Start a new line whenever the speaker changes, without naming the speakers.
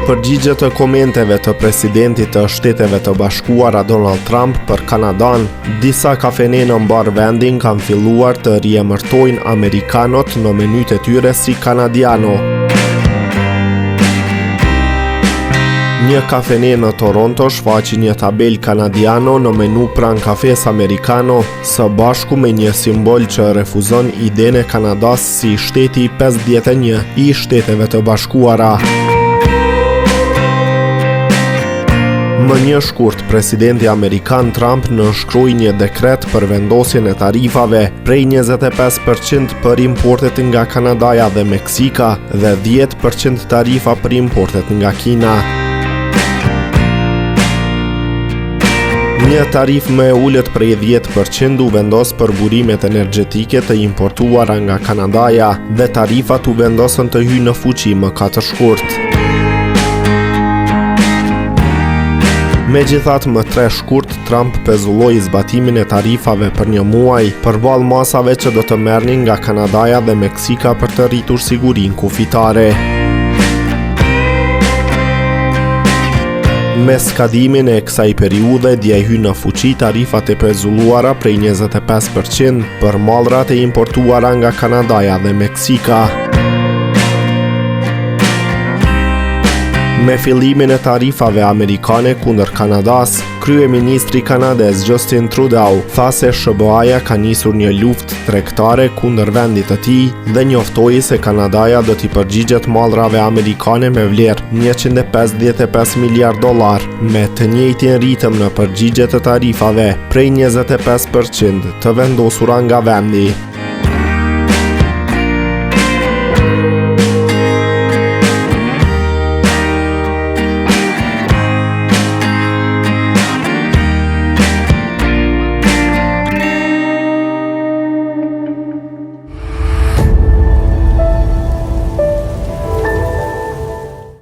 përgjigje të komenteve të presidentit të Shteteve të Bashkuara Donald Trump për Kanadan, disa kafene në mbar vendin kanë filluar të riemërtojnë amerikanot në menytë e tyre si Kanadiano. Një kafene në Toronto shfaqi një tabel Kanadiano në menu pranë kafes Americano, së bashku me një simbol që refuzon idenë e Kanadas si shteti 51 i Shteteve të Bashkuara. Më një shkurt, presidenti Amerikan Trump nënshkroi një dekret për vendosjen e tarifave prej 25% për importet nga Kanadaja dhe Meksika dhe 10% tarifa për importet nga Kina. Një tarif më e ulët prej 10% u vendos për burimet energjetike të importuara nga Kanadaja dhe tarifat u vendosën të hyjnë në fuqi më katër shkurt. Megjithatë, më 3 shkurt, Trump pezulloi zbatimin e tarifave për një muaj përballë masave që do të merrnin nga Kanadaja dhe Meksika për të rritur sigurinë kufitare. Me skadimin e kësaj periudhe, dje hyn në fuqi tarifat e pezulluara prej 25% për mallrat e importuara nga Kanadaja dhe Meksika. Me fillimin e tarifave amerikane kundër Kanadas, kryeministri kanadez Justin Trudeau tha se SBA-ja ka nisur një luftë tregtare kundër vendit të tij dhe njoftoi se Kanadaja do t'i përgjigjet mallrave amerikane me vlerë $155 miliard me të njëjtin ritëm në përgjigje të tarifave prej 25% të vendosura nga vendi.